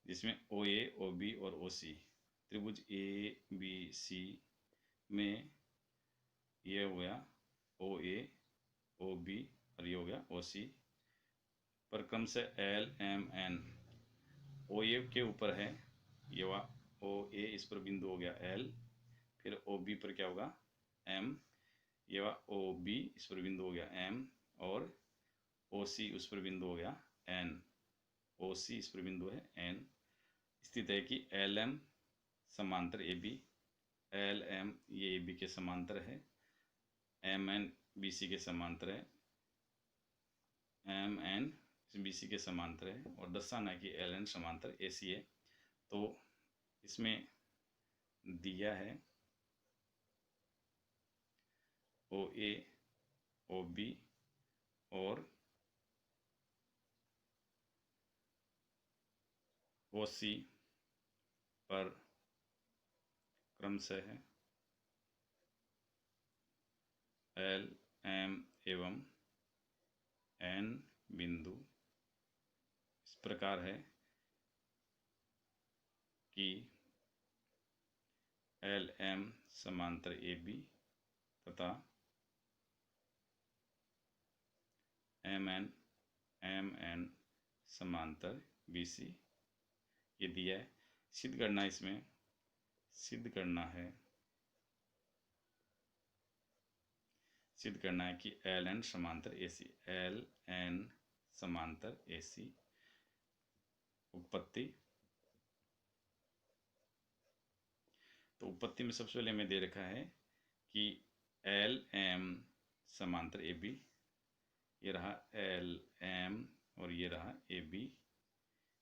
जिसमें ओ ए, O B और ओ सी। त्रिभुज ए बी सी में ये हो गया ओ ए, ओ बी और ये हो गया ओ सी, पर क्रम से एल एम एन। ओ ए के ऊपर है ये ओ ए, इस पर बिंदु हो गया एल, फिर ओ बी पर क्या होगा एम, ये ओ बी इस पर बिंदु हो गया एम, और ओ सी उस पर बिंदु हो गया एन, ओ सी इस पर बिंदु है एन। स्थित है कि एल एम समांतर ए बी, एल एम ये ए बी के समांतर है, एम एन बी सी के समांतर है, एम एन बी सी के समांतर है, और दर्शाना है कि एल एन समांतर ए सी है। तो इसमें दिया है ओ ए, ओ बी और ओ सी पर क्रमशः है एल एम एवं एन बिंदु इस प्रकार है कि एल एम समांतर ए बी तथा एम एन समांतर बी सी, ये दिया है। सिद्ध करना, इसमें सिद्ध करना है कि एल एन समांतर ए सी, एल एन समांतर ए सी। उत्पत्ति, तो उत्पत्ति में सबसे पहले हमें दे रखा है कि एल एम समांतर ए बी, ये रहा एल एम और ये रहा ए बी,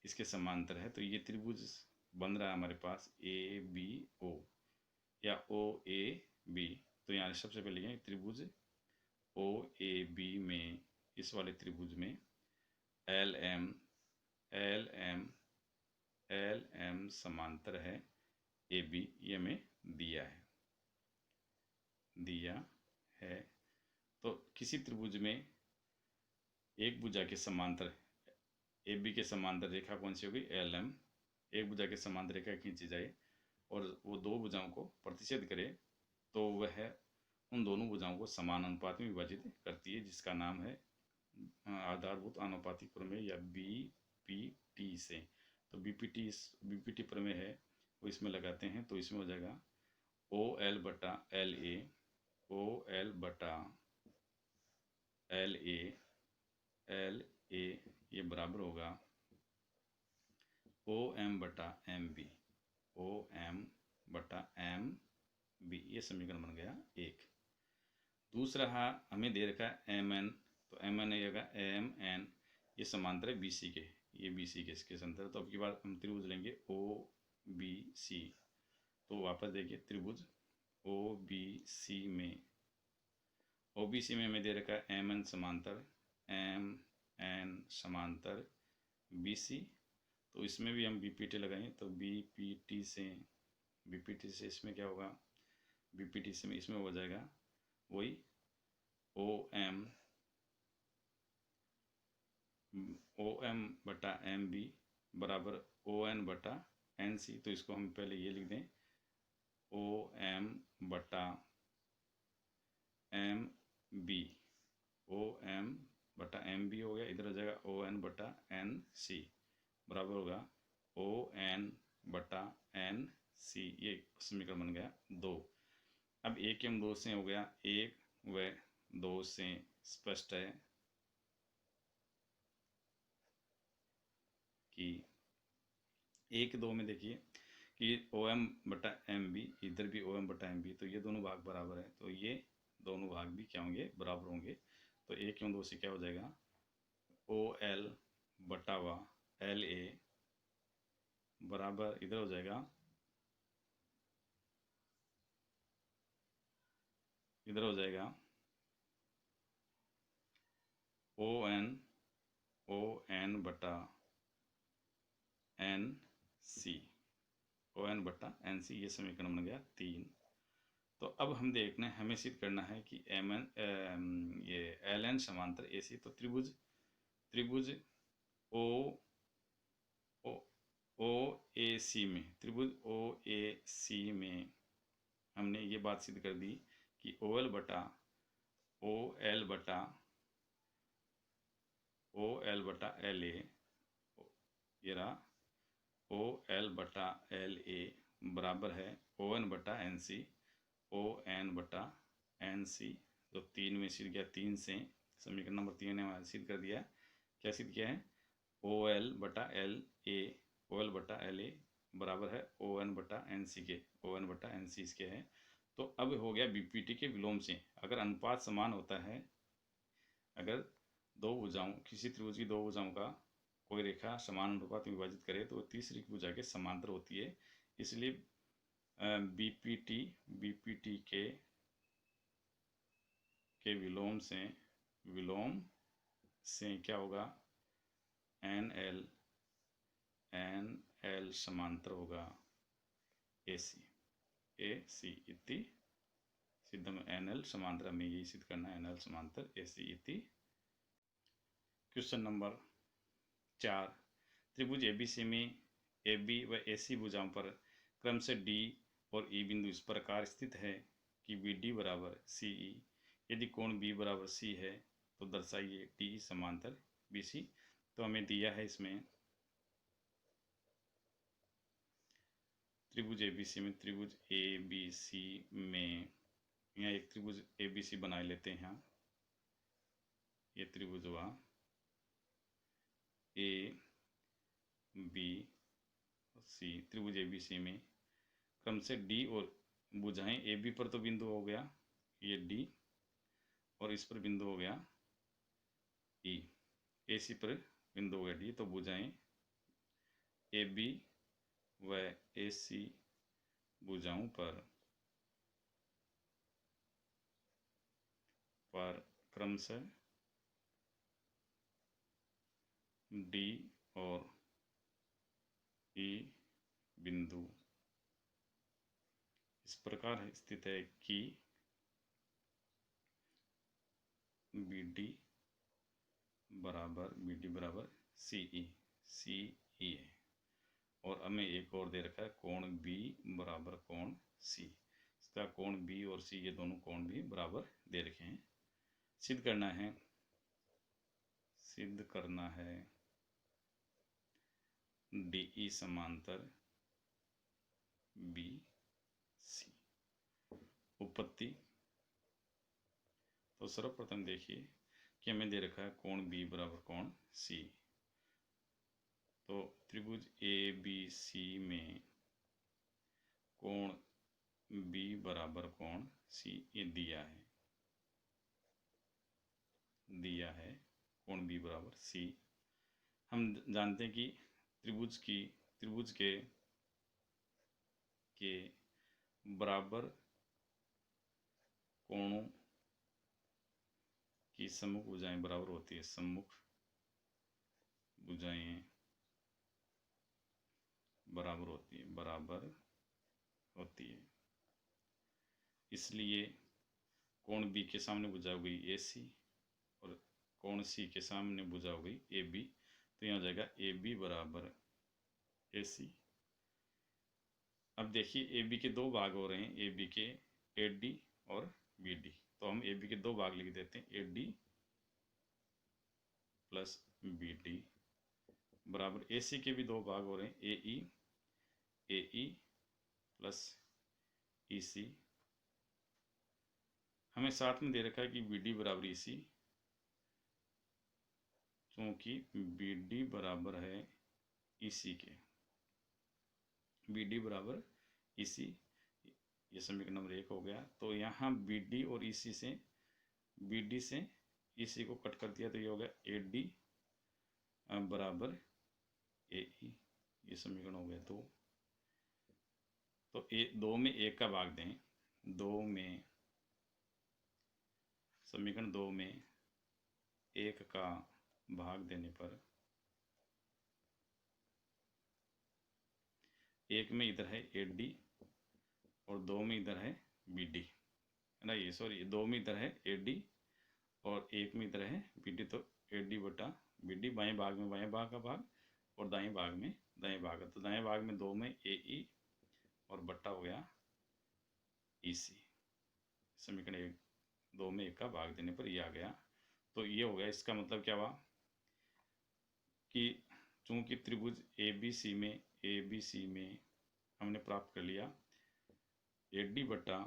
इसके समांतर है। तो ये त्रिभुज बन रहा है हमारे पास ए बी ओ या ओ ए बी। तो यहाँ सबसे पहले ये त्रिभुज ओ ए बी में, इस वाले त्रिभुज में एल एम समांतर है ए बी, ये हमें दिया है। तो किसी त्रिभुज में एक भुजा के समांतर ए बी के समांतर रेखा कौन सी होगी एल एम, एक भुजा के समांतर रेखा खींची जाए और वो दो भुजाओं को प्रतिच्छेद करे तो वह उन दोनों भुजाओं को समान अनुपात में विभाजित करती है, जिसका नाम है आधारभूत आनुपातिक प्रमेय या बी पी टी से। तो बी पी टी प्रमेय है वो इसमें लगाते हैं, तो इसमें हो जाएगा ओ एल बटा एल ए, ओ एल बटा एल ए ये बराबर होगा ओ एम बटा एम बी, ओ एम बटा एम बी, ये समीकरण बन गया एक। दूसरा हमें दे रखा है एम एन, तो एम एन आएगा एम एन, ये समांतर है बी सी के, ये बी सी के इसके समांतर। तो अब की बार हम त्रिभुज लेंगे ओ बी सी। तो वापस देखिए त्रिभुज ओ बी सी में, ओ बी सी में हमें दे रखा है एम एन समांतर बी सी। तो इसमें भी हम बी पी टी लगाएंगे, तो बी पी टी से इसमें क्या होगा, बी पी टी से इसमें हो जाएगा वही ओ एम बटा एम बी बराबर ओ एन बटा एन सी। तो इसको हम पहले ये लिख दें ओ एम बटा एम बी, ओ एम बटा एम बी हो गया, इधर हो जाएगा ओ एन बटा एन सी बराबर होगा ओ एन बटा एन सी, ये समीकरण बन गया दो। अब एक एवं दो से हो गया, एक व दो से स्पष्ट है कि एक दो में देखिए कि ओ एम बटा एम बी, इधर भी ओ एम बटा एम बी, तो ये दोनों भाग बराबर है, तो ये दोनों भाग भी क्या होंगे बराबर होंगे। तो एक एवं दो से क्या हो जाएगा ओ एल बटा वा एल ए बराबर इधर हो जाएगा, इधर हो जाएगा ओ एन बटा एन सी, ओ एन बटा एन सी, ये समीकरण बन गया तीन। तो अब हम देखना है, हमें सिद्ध करना है कि एम एन ये एल एन समांतर ए सी। तो त्रिभुज ओ ओ ए सी में, त्रिभुज ओ ए सी में हमने ये बात सिद्ध कर दी कि ओ एल बटा एल ए, ये रहा ओ एल बटा एल ए बराबर है ओ एन बटा एन सी, ओ एन बटा एन सी, जो 3 में सिद्ध किया, 3 से समीकरण नंबर 3 ने हमारे सिद्ध कर दिया। क्या सिद्ध किया है? ओ एल बटा एल ए, ओ एल बटा एल ए बराबर है ओ एन बटा एन सी के, ओ एन बटा एन सी इसके है। तो अब हो गया बीपीटी के विलोम से। अगर अनुपात समान होता है, अगर दो भुजाओं, किसी त्रिभुज की दो भुजाओं का कोई रेखा समान अनुपात में विभाजित करे तो तीसरी भुजा के समांतर होती है। इसलिए बीपीटी के विलोम से क्या होगा? एन एल समांतर होगा ए सी इति सिद्ध में एन एल समांतर, हमें यही सिद्ध करना है, एन एल समांतर ए सी इति। क्वेश्चन नंबर 4, त्रिभुज एबीसी में ए बी व ए सी भुजाओं पर क्रम से डी और ई बिंदु इस प्रकार स्थित है कि बी डी बराबर सी ई। यदि कोण बी बराबर सी है तो दर्शाइए डी समांतर बी सी। तो हमें दिया है इसमें त्रिभुज एबीसी में, त्रिभुज ए बी सी में यहाँ एक त्रिभुज ए बी सी बना लेते हैं। ये त्रिभुज हुआ ए बी सी, त्रिभुज ए बी सी में क्रम से डी और भुजाएं, ए बी पर तो बिंदु हो गया ये डी, और इस पर बिंदु हो गया ई, ए सी पर बिंदु हो गया डी। तो भुजाएं ए बी व ए सी भुजाओं पर क्रमशः डी और ई बिंदु इस प्रकार स्थित है कि बी डी बराबर सी ई है। और हमें एक और दे रखा है कोण बी बराबर कोण सी। इसका कोण बी और सी, ये दोनों कोण भी बराबर दे रखे हैं। सिद्ध करना है डी ई समांतर बी सी। उत्पत्ति, तो सर्वप्रथम देखिए कि हमें दे रखा है कोण बी बराबर कोण सी। तो त्रिभुज ए बी सी में कोण बी बराबर कोण सी ये दिया है कोण बी बराबर सी। हम जानते हैं कि त्रिभुज के बराबर कोणों की सम्मुख भुजाएं बराबर होती है, सम्मुख भुजाएं बराबर होती है। इसलिए कोण बी के सामने भुजा हो गई ए सी और कोण सी के सामने भुजा हो गई ए बी। तो यहाँ हो जाएगा ए बी बराबर ए सी। अब देखिए ए बी के दो भाग हो रहे हैं, ए बी के ए डी और बी डी। तो हम ए बी के दो भाग लिख देते हैं, A D plus B D बराबर ए सी के भी दो भाग हो रहे हैं, ए ई प्लस ई सी। हमें साथ में दे रखा है कि बी डी बराबर ई सी, क्योंकि बी डी बराबर है ई सी के, बी डी बराबर ई सी, ये समीकरण नंबर 1 हो गया। तो यहाँ बी डी और ई सी से, बी डी से ई सी को कट कर दिया तो ये हो गया ए डी बराबर ए ई, ये समीकरण हो गया 2। तो 2 में 1 का भाग दें, समीकरण 2 में 1 का भाग देने पर 1 में इधर है ए डी और 2 में इधर है बी डी, है ना, ये सॉरी 2 में इधर है ए डी और 1 में इधर है बी डी। तो ए डी बटा बी डी, बाएं भाग में बाएं भाग का भाग और दाएं भाग में दाएं भाग। तो दाएं भाग में 2 में ए ई और बट्टा हो गया ई सी। समीकरण 2 में 1 का भाग देने पर ये आ गया। तो ये हो गया। इसका मतलब क्या हुआ कि चूंकि त्रिभुज ए बी सी में हमने प्राप्त कर लिया ए डी बट्टा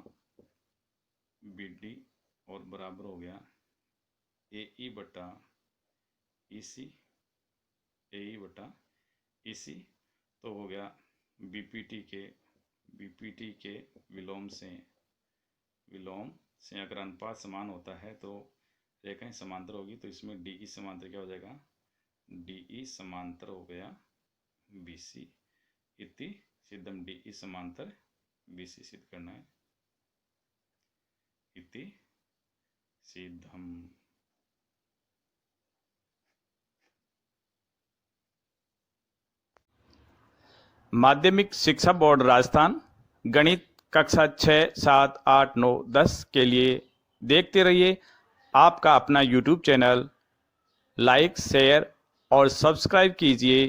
बी डी और बराबर हो गया ए ई बट्टा ई सी, ए ई बट्टा ई सी। तो हो गया बीपीटी के विलोम से अगर अनुपात समान होता है तो रेखाएं समांतर होगी। तो इसमें डी ई समांतर क्या हो जाएगा, डी ई समांतर हो गया बी सी। इति सिद्धम डी ई समांतर बी सी सिद्ध करना है। इति सिद्धम। माध्यमिक शिक्षा बोर्ड राजस्थान गणित कक्षा 6, 7, 8, 9, 10 के लिए देखते रहिए आपका अपना YouTube चैनल। लाइक, शेयर और सब्सक्राइब कीजिए।